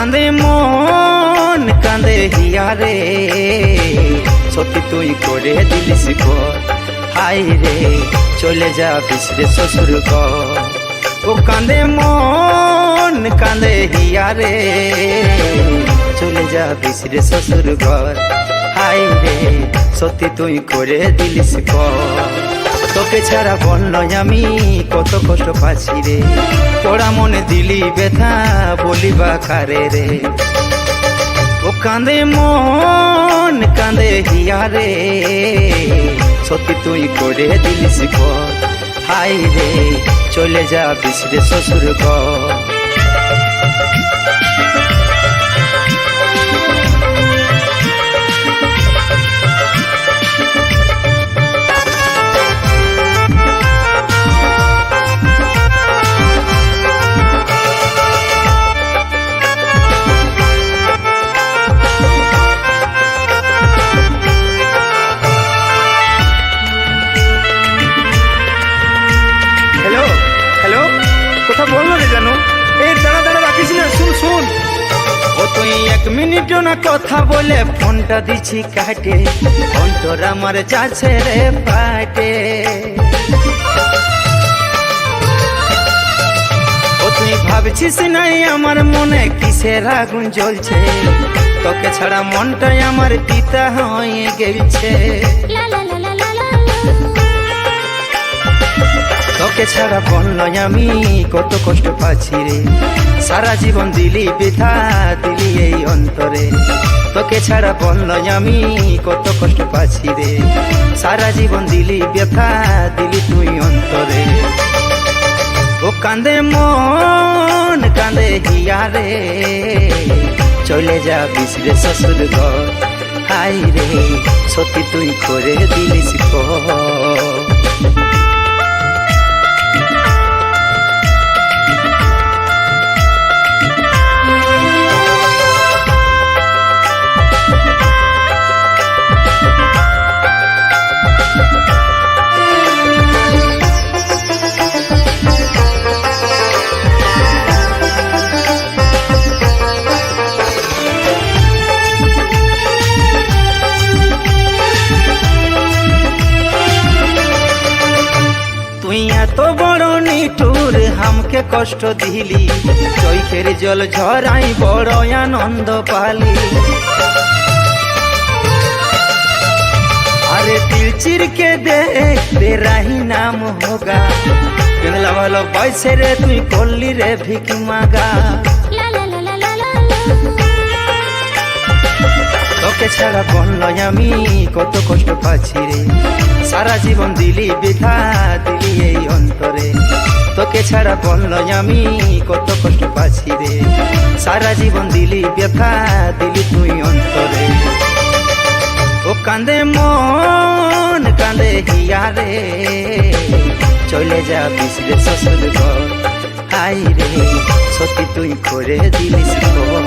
কাঁদে মন কাঁদে হিয়া রে, সত্যি তুই করে দিলিস ঘর। হাই রে চলে যাবিস রে শ্বশুর ঘর। ও কাঁদে মন কাঁদে হিয়া রে, চলে যাবিস রে শ্বশুর ঘর। হাই রে সত্যি তুই করে দিলিস ঘর। তোকে ছাড়া বলল আমি কত কষ্ট পাচ্ছি রে, তোরা মনে দিলি ব্যথা বলিবা কারে রে। ও কাঁদে মন কাঁদে হিয়া রে, সত্যি তুই করে দিলিস ঘর। হাই রে চলে যাবিস রে শ্বশুর ঘর। কথা বললো রে জানো, এই দাঁড়া দাঁড়া রাখিস না, শুন শুন। ও তুই এক মিনিট না কথা বলে ফোনটা দিছি কাটে, অন্তর আমার যাচ্ছে রে পাটে। ও তুই ভাবছিস নাই আমার মনে কিসের আগুন জ্বলছে, তোকে ছাড়া মনটাই আমার পিতা হয়ে গেছে। তোকে ছাড়া বলল আমি কত কষ্ট পাচ্ছি রে, সারা জীবন দিলি বৃথা দিলি এই অন্তরে। তোকে ছাড়া বলল আমি কত কষ্ট পাচ্ছি রে, সারা জীবন দিলি ব্যথা দিলি তুই অন্তরে। ও কাঁদে মন কাঁদে হিয়া রে, চলে যাবিস রে শ্বশুর ঘর। হাই রে সত্যি তুই করে দিলিস ঘর। এত বড় নিঠুর হামকে কষ্ট দিলি, চৈখের জল ঝরাই বড় আনন্দ পালি। আরে দিল চিরকে দেখতে রাহি নাম হোগা, কেনলা ভালো বয়সে রে তুই করলি রে ভিক মাগা। তোকে ছাড়া বলল আমি কত কষ্ট পাচ্ছি রে, সারা জীবন দিলি বৃথা দিলি এই অন্তরে। তোকে ছাড়া বলল আমি কত কষ্ট পাচ্ছি রে, সারা জীবন দিলি ব্যথা দিলি তুই অন্তরে। ও কাঁদে মন কাঁদে হিয়া রে, চলে যাবিস রে শ্বশুর ঘর। হাই রে সত্যি তুই করে দিলিস ঘর।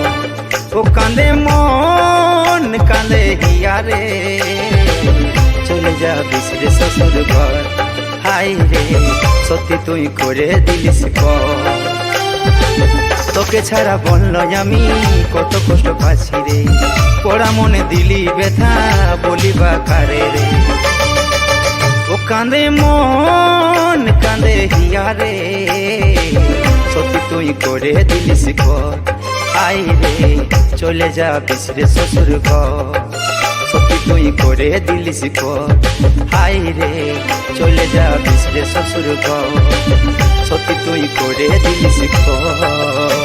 ও কাঁদে মন কাঁদে হিয়া রে, চলে যাবিস রে শ্বশুর ঘর। হাই রে সত্যি তুই করে দিলিস ঘর। তোকে ছাড়া বলল আমি কত কষ্ট পাচ্ছি রে, পড়া মনে দিলি ব্যথা বলিবা কারে রে। ও কাঁদে মন কাঁদে হিয়া রে, সত্যি তুই করে দিলিস ঘর। হাই রে চলে যাবিস রে শ্বশুর ঘর। সত্যি তুই করে দিলিস ঘর। হাই রে চলে যাবিস রে শ্বশুর ঘর। সত্যি তুই করে দিলিস ঘর।